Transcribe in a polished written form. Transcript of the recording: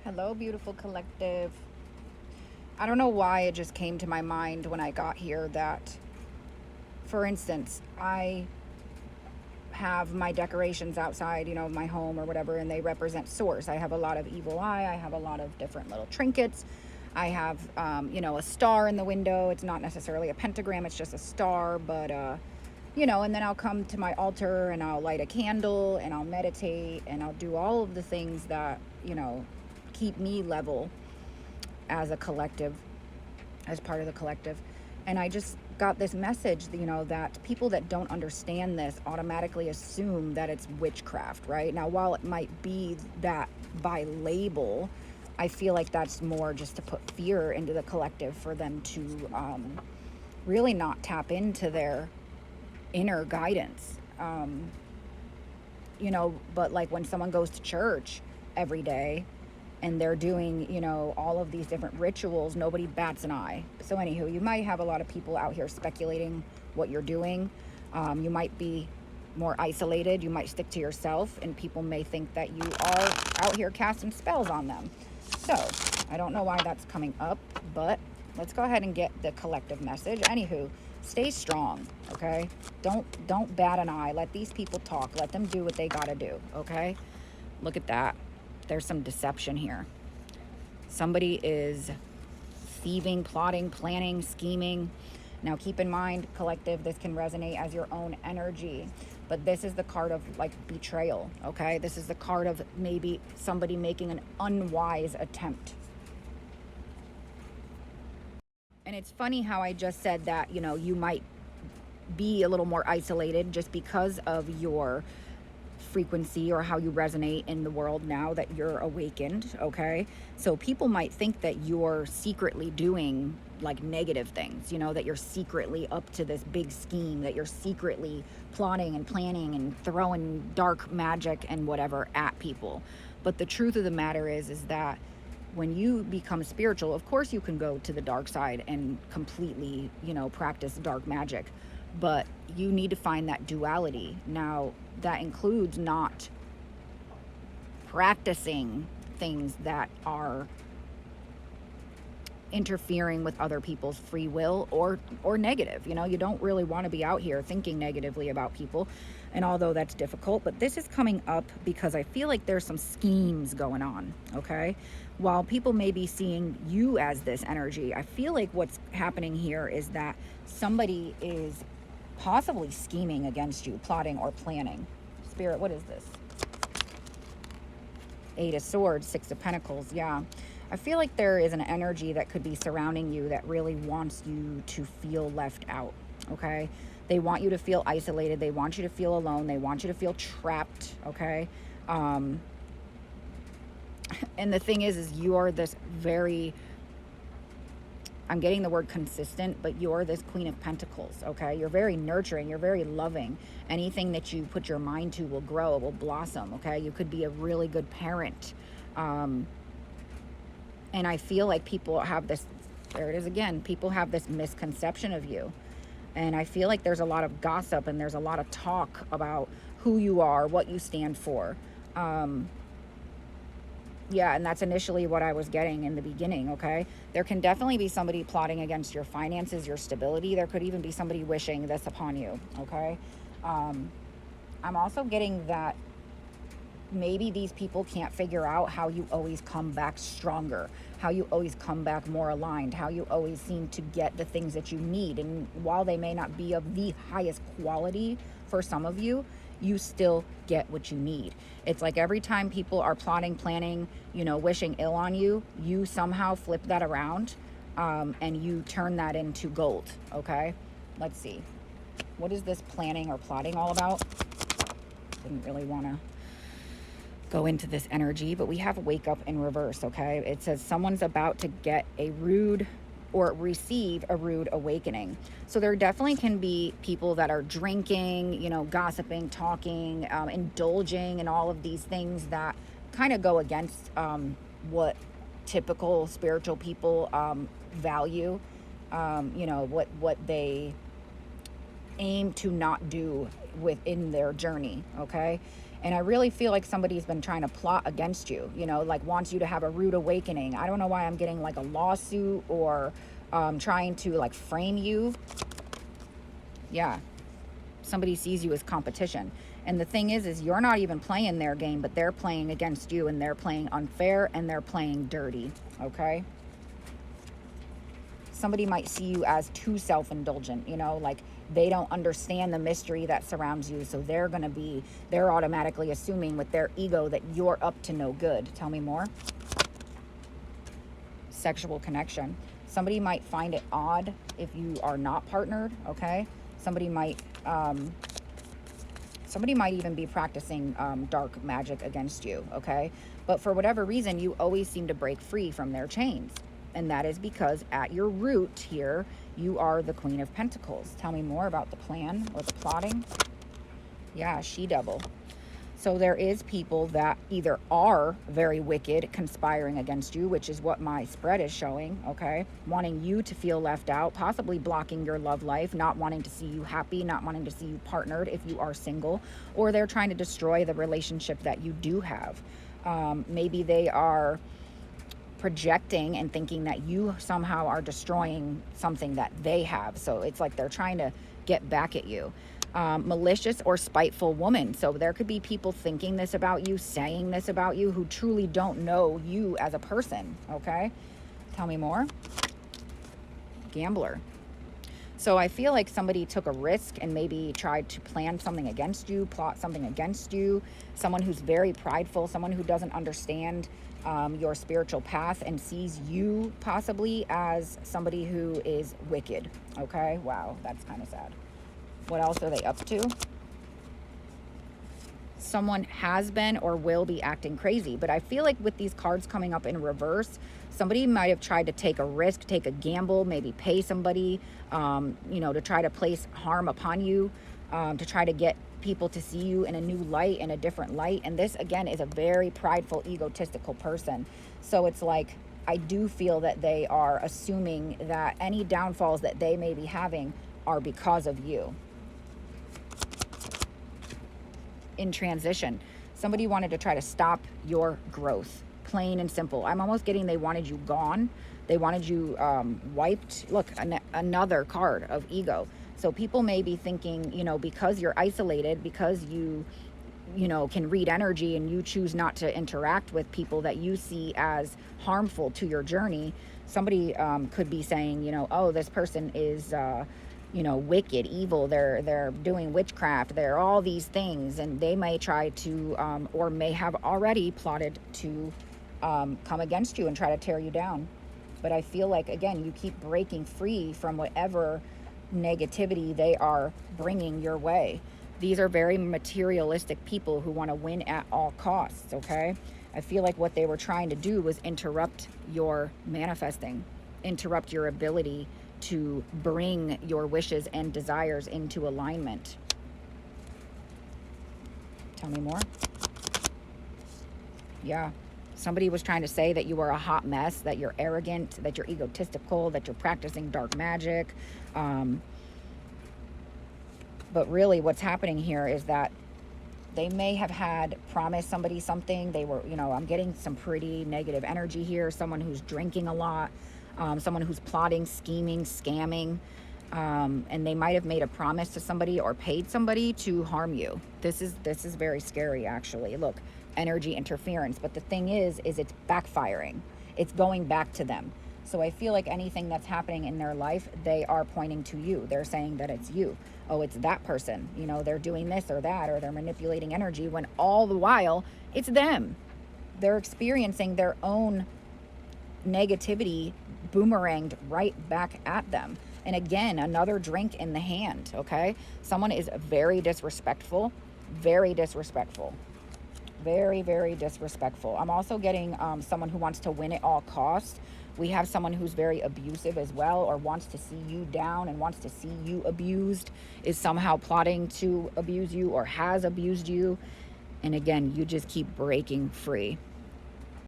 Hello, beautiful collective. I don't know why it just came to my mind when I got here that, for instance, I have my decorations outside, my home or whatever, and they represent source. I have a lot of evil eye. I have a lot of different little trinkets. I have, a star in the window. It's not necessarily a pentagram, it's just a star, but, and then I'll come to my altar and I'll light a candle and I'll meditate and I'll do all of the things that, keep me level as a collective, as part of the collective. And I just got this message, that people that don't understand this automatically assume that it's witchcraft, right? Now, while it might be that by label, I feel like that's more just to put fear into the collective for them to really not tap into their inner guidance. But like when someone goes to church every day and they're doing, all of these different rituals, nobody bats an eye. So anywho, you might have a lot of people out here speculating what you're doing. You might be more isolated. You might stick to yourself, and people may think that you are out here casting spells on them. So I don't know why that's coming up, but let's go ahead and get the collective message. Anywho, stay strong, okay? Don't bat an eye. Let these people talk. Let them do what they gotta do, okay? Look at that. There's some deception here. Somebody is thieving, plotting, planning, scheming. Now keep in mind, collective, this can resonate as your own energy, but this is the card of like betrayal, okay? This is the card of maybe somebody making an unwise attempt. And it's funny how I just said that, you might be a little more isolated just because of your frequency or how you resonate in the world now that you're awakened, okay? So people might think that you're secretly doing like negative things, that you're secretly up to this big scheme, that you're secretly plotting and planning and throwing dark magic and whatever at people. But the truth of the matter is that when you become spiritual, of course you can go to the dark side and completely, practice dark magic, but you need to find that duality. Now, that includes not practicing things that are interfering with other people's free will or negative. You don't really want to be out here thinking negatively about people. And although that's difficult, but this is coming up because I feel like there's some schemes going on, okay? While people may be seeing you as this energy, I feel like what's happening here is that somebody is possibly scheming against you, plotting or planning. Spirit, what is this? 8 of Swords, 6 of Pentacles. Yeah, I feel like there is an energy that could be surrounding you that really wants you to feel left out, okay? They want you to feel isolated. They want you to feel alone. They want you to feel trapped, okay? And the thing is you're this very, I'm getting the word consistent, but you're this Queen of Pentacles, okay? You're very nurturing. You're very loving. Anything that you put your mind to will grow, it will blossom, okay? You could be a really good parent. And I feel like people have this, there it is again, people have this misconception of you. And I feel like there's a lot of gossip and there's a lot of talk about who you are, what you stand for. Yeah, and that's initially what I was getting in the beginning, okay? There can definitely be somebody plotting against your finances, your stability. There could even be somebody wishing this upon you, okay? I'm also getting that maybe these people can't figure out how you always come back stronger, how you always come back more aligned, how you always seem to get the things that you need. And while they may not be of the highest quality for some of you, you still get what you need. It's like every time people are plotting, planning, wishing ill on you, you somehow flip that around and you turn that into gold, okay? Let's see. What is this planning or plotting all about? Didn't really want to go into this energy, but we have wake up in reverse, okay? It says someone's about to get a rude or receive a rude awakening. So there definitely can be people that are drinking, gossiping, talking, indulging in all of these things that kind of go against what typical spiritual people value, what they aim to not do within their journey, okay? And I really feel like somebody's been trying to plot against you, you know, like wants you to have a rude awakening. I don't know why I'm getting like a lawsuit or trying to like frame you. Yeah. Somebody sees you as competition. And the thing is you're not even playing their game, but they're playing against you, and they're playing unfair and they're playing dirty. Okay. Somebody might see you as too self-indulgent, you know, like they don't understand the mystery that surrounds you. So they're automatically assuming with their ego that you're up to no good. Tell me more. Sexual connection. Somebody might find it odd if you are not partnered. Okay. Somebody might even be practicing dark magic against you. Okay. But for whatever reason, you always seem to break free from their chains. And that is because at your root here, you are the Queen of Pentacles. Tell me more about the plan or the plotting. Yeah, she-devil. So there is people that either are very wicked, conspiring against you, which is what my spread is showing, okay? Wanting you to feel left out, possibly blocking your love life, not wanting to see you happy, not wanting to see you partnered if you are single, or they're trying to destroy the relationship that you do have. Maybe they are projecting and thinking that you somehow are destroying something that they have. So it's like they're trying to get back at you. Malicious or spiteful woman. So there could be people thinking this about you, saying this about you, who truly don't know you as a person. Okay. Tell me more. Gambler. So I feel like somebody took a risk and maybe tried to plan something against you, plot something against you. Someone who's very prideful, someone who doesn't understand your spiritual path and sees you possibly as somebody who is wicked. Okay. Wow. That's kind of sad. What else are they up to? Someone has been or will be acting crazy. But I feel like with these cards coming up in reverse, somebody might have tried to take a risk, take a gamble, maybe pay somebody, you know, to try to place harm upon you, to try to get people to see you in a new light, in a different light. And this, again, is a very prideful, egotistical person. So it's like, I do feel that they are assuming that any downfalls that they may be having are because of you. In transition, somebody wanted to try to stop your growth, plain and simple. I'm almost getting they wanted you gone. They wanted you wiped. Look, another card of ego. So people may be thinking, you know, because you're isolated, because you know, can read energy and you choose not to interact with people that you see as harmful to your journey, somebody could be saying, you know, oh, this person is you know, wicked, evil, they're doing witchcraft, they're all these things, and they may try to or may have already plotted to come against you and try to tear you down. But I feel like, again, you keep breaking free from whatever negativity they are bringing your way. These are very materialistic people who want to win at all costs. Okay, I feel like what they were trying to do was interrupt your manifesting, interrupt your ability to bring your wishes and desires into alignment. Tell me more. Yeah. Somebody was trying to say that you are a hot mess, that you're arrogant, that you're egotistical, that you're practicing dark magic. But really what's happening here is that they may have had promised somebody something. They were, you know, I'm getting some pretty negative energy here. Someone who's drinking a lot. Someone who's plotting, scheming, scamming, and they might have made a promise to somebody or paid somebody to harm you. This is very scary, actually. Look, energy interference. But the thing is it's backfiring. It's going back to them. So I feel like anything that's happening in their life, they are pointing to you. They're saying that it's you. Oh, it's that person. You know, they're doing this or that, or they're manipulating energy, when all the while it's them. They're experiencing their own negativity boomeranged right back at them. And again, another drink in the hand. Okay, someone is very disrespectful, very disrespectful, very, very disrespectful. I'm also getting someone who wants to win at all costs. We have someone who's very abusive as well, or wants to see you down and wants to see you abused, is somehow plotting to abuse you or has abused you. And again, you just keep breaking free.